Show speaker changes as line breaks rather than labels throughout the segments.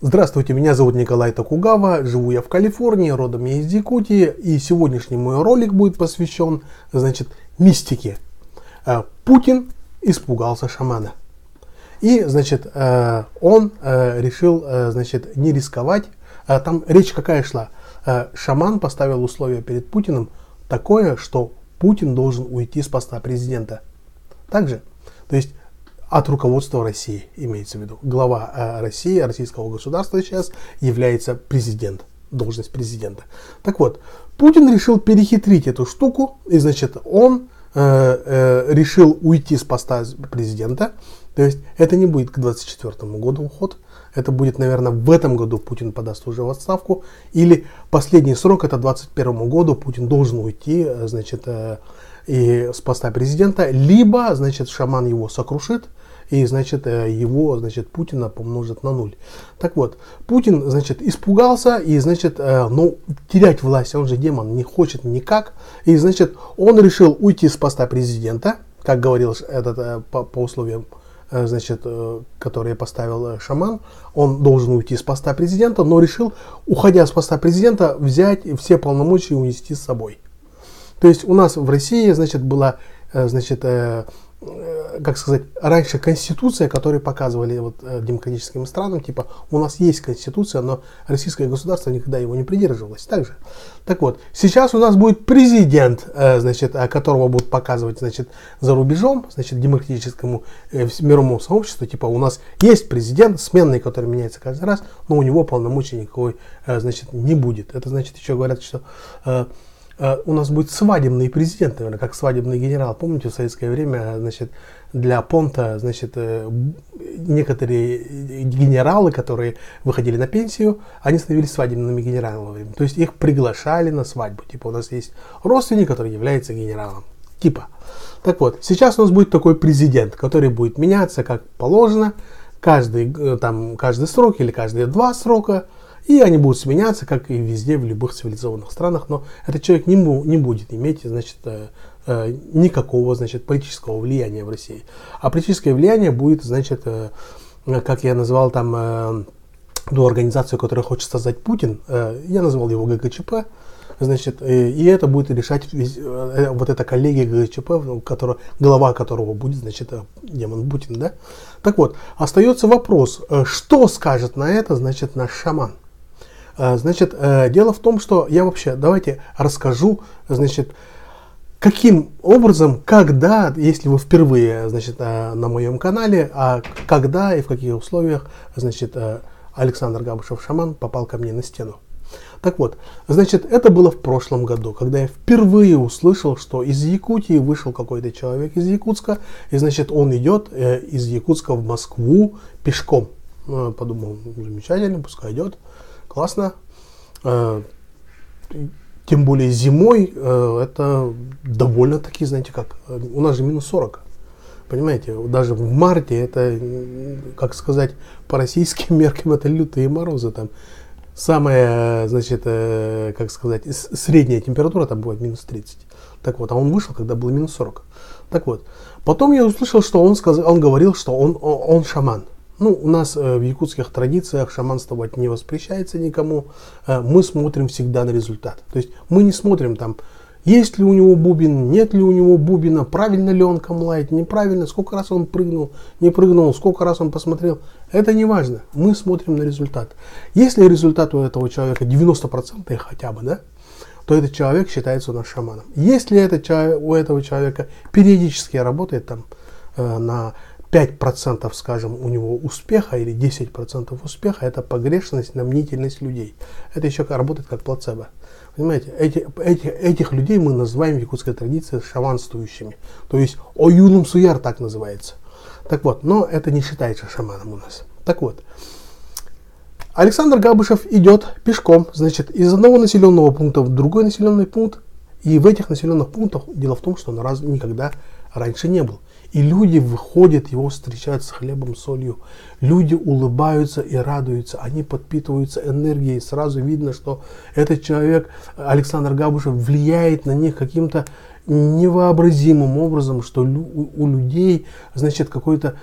Здравствуйте, меня зовут Николай Токугава, живу я в Калифорнии, родом я из Якутии, и сегодняшний мой ролик будет посвящен, мистике. Путин испугался шамана. И, он решил, не рисковать. Там речь какая шла? Шаман поставил условие перед Путиным такое, что Путин должен уйти с поста президента. Также, то есть от руководства России, имеется в виду. Глава России, российского государства сейчас является президент, должность президента. Так вот, Путин решил перехитрить эту штуку, и, он решил уйти с поста президента. То есть это не будет к 2024 году уход, это будет, наверное, в этом году Путин подаст уже в отставку, или последний срок, это 2021 году, Путин должен уйти, и с поста президента, либо, шаман его сокрушит, и, его, Путина помножит на 0. Так вот, Путин, испугался, и, терять власть, он же демон, не хочет никак, и, он решил уйти с поста президента, как говорил по условиям, которые поставил шаман, он должен уйти с поста президента, но решил, уходя с поста президента, взять все полномочия и унести с собой. То есть у нас в России, была, раньше конституция, которую показывали демократическим странам, типа у нас есть конституция, но российское государство никогда его не придерживалось. Также. Так вот, сейчас у нас будет президент, которого будут показывать, за рубежом, демократическому мировому сообществу, типа у нас есть президент сменный, который меняется каждый раз, но у него полномочий никакой, не будет. Это еще говорят, что у нас будет свадебный президент, наверное, как свадебный генерал. Помните, в советское время, для понта, некоторые генералы, которые выходили на пенсию, они становились свадебными генералами. То есть их приглашали на свадьбу. Типа у нас есть родственник, который является генералом. Типа. Так вот, сейчас у нас будет такой президент, который будет меняться как положено, каждый срок или каждые 2 срока. И они будут сменяться, как и везде, в любых цивилизованных странах. Но этот человек не будет иметь, никакого, политического влияния в России. А политическое влияние будет, как я назвал ту организацию, которую хочет создать Путин, я назвал его ГКЧП. И это будет решать эта коллегия ГКЧП, глава которого будет, демон Путин, да? Так вот, остается вопрос, что скажет на это, наш шаман? Дело в том, что я давайте расскажу, каким образом, когда, если вы впервые, на моем канале, когда и в каких условиях, Александр Габышев, шаман, попал ко мне на стену. Так вот, это было в прошлом году, когда я впервые услышал, что из Якутии вышел какой-то человек из Якутска, и, он идет из Якутска в Москву пешком. Подумал, замечательно, пускай идет. Классно. Тем более зимой это довольно-таки, у нас же минус 40. Понимаете, даже в марте это, по российским меркам это лютые морозы. Там самая, средняя температура там бывает минус 30. Так вот, а он вышел, когда было минус 40. Так вот, потом я услышал, что он говорил, что он шаман. У нас в якутских традициях шаманствовать не воспрещается никому. Мы смотрим всегда на результат. То есть мы не смотрим есть ли у него бубен, нет ли у него бубена, правильно ли он камлает, неправильно, сколько раз он прыгнул, не прыгнул, сколько раз он посмотрел. Это не важно. Мы смотрим на результат. Если результат у этого человека 90% хотя бы, да, то этот человек считается у нас шаманом. Если у этого человека периодически работает на 5%, скажем, у него успеха или 10% успеха, это погрешность на мнительность людей. Это еще работает как плацебо. Понимаете, этих людей мы называем в якутской традиции шаманствующими. То есть оюнум суяр так называется. Так вот, но это не считается шаманом у нас. Так вот, Александр Габышев идет пешком, из одного населенного пункта в другой населенный пункт. И в этих населенных пунктах дело в том, что он никогда раньше не был. И люди выходят, его встречают с хлебом, солью. Люди улыбаются и радуются. Они подпитываются энергией. Сразу видно, что этот человек, Александр Габышев, влияет на них каким-то невообразимым образом, что у людей, какой-то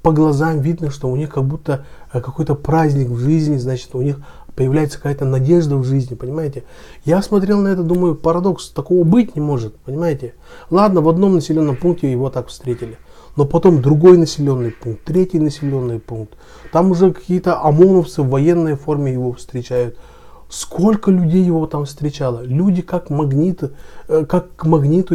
по глазам видно, что у них как будто какой-то праздник в жизни, значит, у них появляется какая-то надежда в жизни, понимаете. Я смотрел на это, думаю, парадокс, такого быть не может, понимаете. Ладно, в одном населенном пункте его так встретили, но потом другой населенный пункт, третий населенный пункт, там уже какие-то ОМОНовцы в военной форме его встречают. Сколько людей его там встречало? Люди как к магниту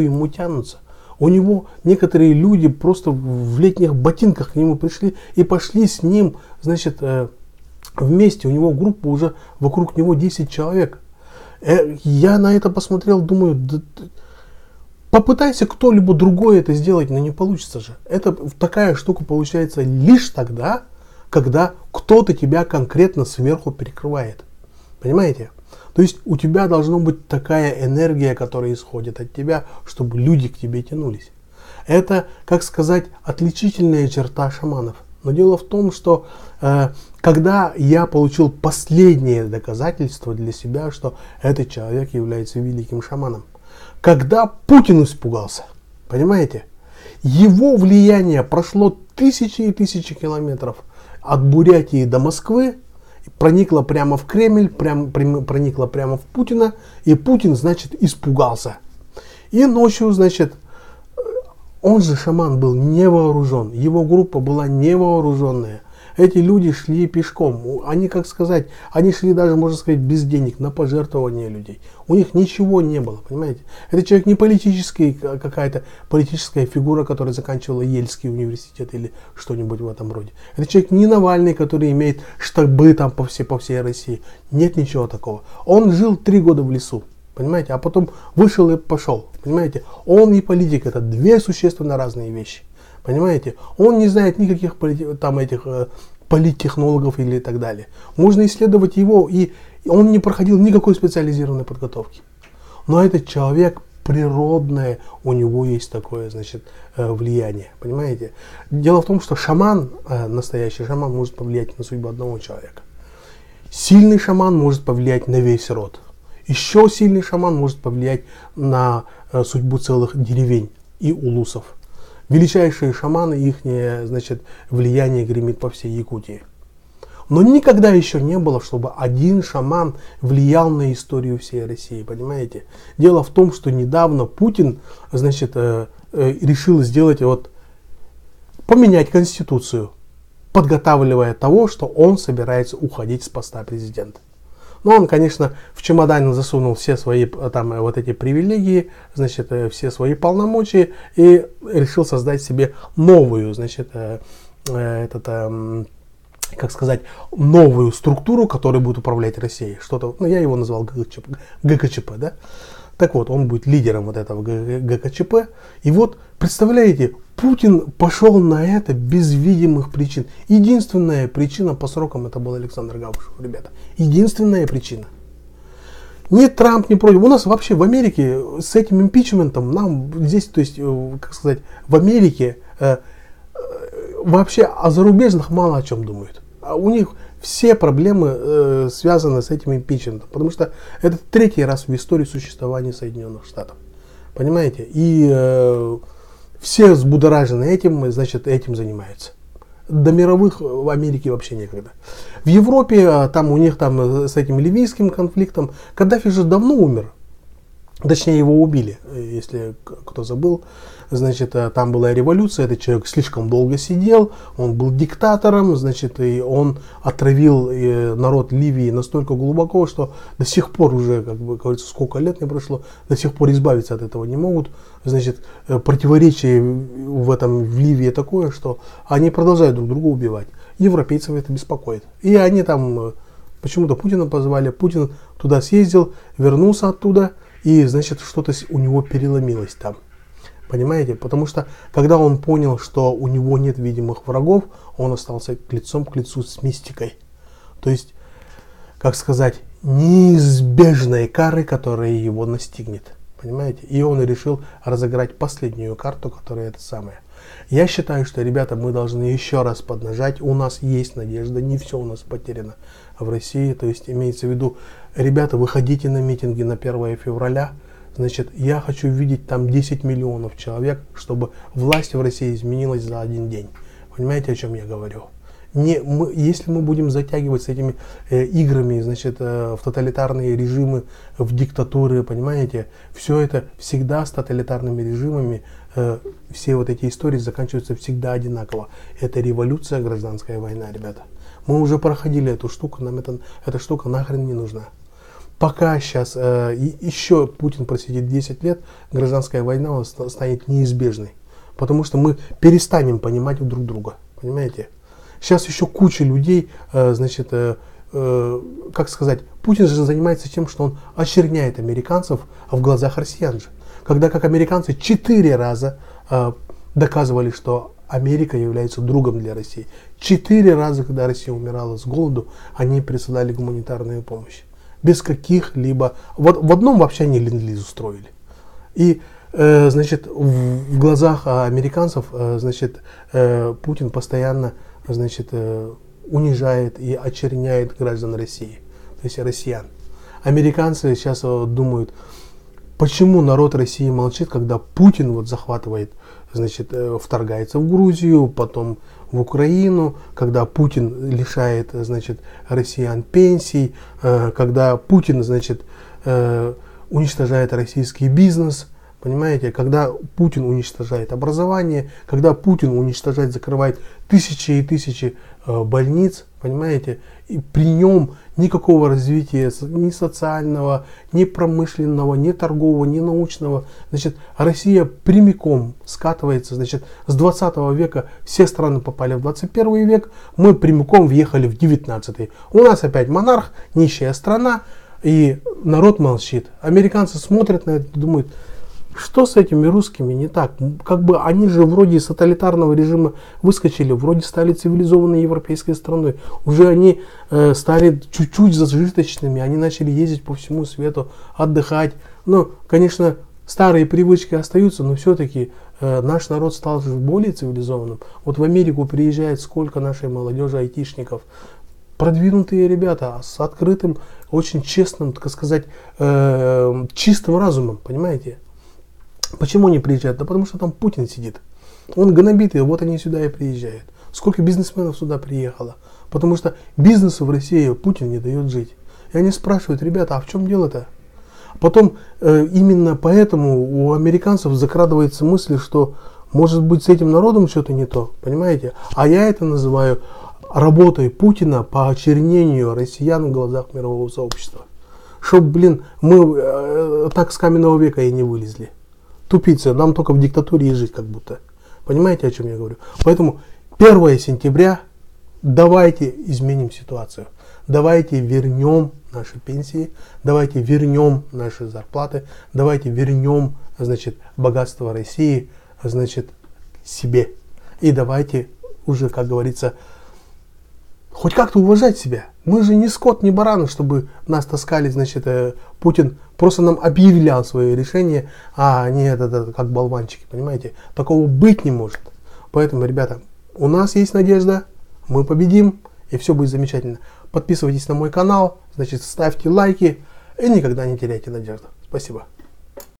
ему тянутся. У него некоторые люди просто в летних ботинках к нему пришли и пошли с ним, значит, вместе. У него группа уже вокруг него 10 человек. Я на это посмотрел, думаю, попытайся кто-либо другой это сделать, но не получится же. Это такая штука получается лишь тогда, когда кто-то тебя конкретно сверху перекрывает. Понимаете? То есть у тебя должна быть такая энергия, которая исходит от тебя, чтобы люди к тебе тянулись. Это, как сказать, отличительная черта шаманов. Но дело в том, что когда я получил последнее доказательство для себя, что этот человек является великим шаманом, когда Путин испугался, понимаете, его влияние прошло тысячи и тысячи километров от Бурятии до Москвы, проникла прямо в Кремль, проникла прямо в Путина, и Путин, значит, испугался. И ночью, значит, он же шаман был не вооружен, его группа была невооруженная. Эти люди шли пешком, они, как сказать, они шли даже, можно сказать, без денег, на пожертвования людей. У них ничего не было, понимаете. Это человек не политический, какая-то политическая фигура, которая заканчивала Ельский университет или что-нибудь в этом роде. Это человек не Навальный, который имеет штабы там по всей России. Нет ничего такого. Он жил 3 года в лесу, понимаете, а потом вышел и пошел, понимаете. Он и политик, это две существенно разные вещи. Понимаете? Он не знает никаких политтехнологов или так далее. Можно исследовать его, и он не проходил никакой специализированной подготовки. Но этот человек природное, у него есть такое, значит, влияние. Понимаете? Дело в том, что шаман, настоящий шаман, может повлиять на судьбу одного человека. Сильный шаман может повлиять на весь род. Еще сильный шаман может повлиять на судьбу целых деревень и улусов. Величайшие шаманы, их, значит, влияние гремит по всей Якутии. Но никогда еще не было, чтобы один шаман влиял на историю всей России, понимаете? Дело в том, что недавно Путин, значит, решил сделать, поменять конституцию, подготавливая того, что он собирается уходить с поста президента. Но он, конечно, в чемодан засунул все свои там эти привилегии, значит, все свои полномочия и решил создать себе новую, значит, как сказать, новую структуру, которая будет управлять Россией. Что-то, я его назвал ГКЧП, да? Так вот, он будет лидером этого ГКЧП. И вот, представляете, Путин пошел на это без видимых причин. Единственная причина по срокам это был Александр Габушев, ребята. Единственная причина. Ни Трамп, ни против. У нас вообще в Америке с этим импичментом, нам здесь, то есть, как сказать, в Америке вообще о зарубежных мало о чем думают. У них все проблемы связаны с этим импичментом, потому что это 3-й раз в истории существования Соединенных Штатов. Понимаете? И все взбудоражены этим, значит, этим занимаются. До мировых в Америке вообще некогда. В Европе, там у них там с этим ливийским конфликтом, Каддафи же давно умер. Точнее, его убили, если кто забыл. Значит, там была революция, этот человек слишком долго сидел, он был диктатором, значит, и он отравил народ Ливии настолько глубоко, что до сих пор уже, как бы говорится, сколько лет не прошло, до сих пор избавиться от этого не могут. Значит, противоречие в Ливии такое, что они продолжают друг друга убивать. Европейцев это беспокоит. И они там почему-то Путина позвали, Путин туда съездил, вернулся оттуда, и, значит, что-то у него переломилось там. Понимаете? Потому что, когда он понял, что у него нет видимых врагов, он остался лицом к лицу с мистикой. То есть, как сказать, неизбежной кары, которая его настигнет. Понимаете? И он решил разыграть последнюю карту, которая это самое. Я считаю, что, ребята, мы должны еще раз поднажать. У нас есть надежда, не все у нас потеряно в России. То есть, имеется в виду, ребята, выходите на митинги на 1 февраля. Значит, я хочу видеть там 10 миллионов человек, чтобы власть в России изменилась за один день. Понимаете, о чем я говорю? Если мы будем затягивать с этими играми, значит, в тоталитарные режимы, в диктатуры, понимаете, все это всегда с тоталитарными режимами, все вот эти истории заканчиваются всегда одинаково. Это революция, гражданская война, ребята. Мы уже проходили эту штуку, нам эта штука нахрен не нужна. Пока сейчас еще Путин просидит 10 лет, гражданская война станет неизбежной. Потому что мы перестанем понимать друг друга, понимаете? Сейчас еще куча людей, значит, как сказать, Путин же занимается тем, что он очерняет американцев в глазах россиян же. Когда как американцы 4 раза доказывали, что Америка является другом для России. 4 раза, когда Россия умирала с голоду, они присылали гуманитарную помощь. Без каких-либо... В одном вообще они ленд-лиз устроили. И, значит, в глазах американцев, значит, Путин постоянно, значит, унижает и очерняет граждан России, то есть россиян. Американцы сейчас думают, почему народ России молчит, когда Путин вот захватывает, значит, вторгается в Грузию, потом в Украину, когда Путин лишает, значит, россиян пенсий, когда Путин, значит, уничтожает российский бизнес. Понимаете, когда Путин уничтожает образование, когда Путин уничтожает, закрывает тысячи и тысячи больниц, понимаете, и при нем никакого развития ни социального, ни промышленного, ни торгового, ни научного. Значит, Россия прямиком скатывается, значит, с 20 века все страны попали в 21 век, мы прямиком въехали в 19. У нас опять монарх, нищая страна, и народ молчит. Американцы смотрят на это и думают, что с этими русскими не так? Как бы они же вроде из тоталитарного режима выскочили, вроде стали цивилизованной европейской страной. Уже они стали чуть-чуть зажиточными, они начали ездить по всему свету, отдыхать. Ну, конечно, старые привычки остаются, но все-таки наш народ стал же более цивилизованным. Вот в Америку приезжает сколько нашей молодежи, айтишников. Продвинутые ребята с открытым, очень честным, так сказать, чистым разумом, понимаете? Почему они приезжают? Да потому что там Путин сидит. Он гнобит, и вот они сюда и приезжают. Сколько бизнесменов сюда приехало? Потому что бизнесу в России Путин не дает жить. И они спрашивают, ребята, а в чем дело-то? Потом именно поэтому у американцев закрадывается мысль, что может быть с этим народом что-то не то, понимаете? А я это называю работой Путина по очернению россиян в глазах мирового сообщества. Чтоб, блин, мы так с каменного века и не вылезли. Тупицы, нам только в диктатуре и жить как будто. Понимаете, о чем я говорю? Поэтому 1 сентября давайте изменим ситуацию. Давайте вернем наши пенсии, давайте вернем наши зарплаты, давайте вернем, значит, богатство России, значит, себе. И давайте уже, как говорится, хоть как-то уважать себя. Мы же не скот, не бараны, чтобы нас таскали, значит, Путин просто нам объявлял свое решение, а не это как болванчики, понимаете? Такого быть не может. Поэтому, ребята, у нас есть надежда, мы победим, и все будет замечательно. Подписывайтесь на мой канал, значит, ставьте лайки и никогда не теряйте надежду. Спасибо.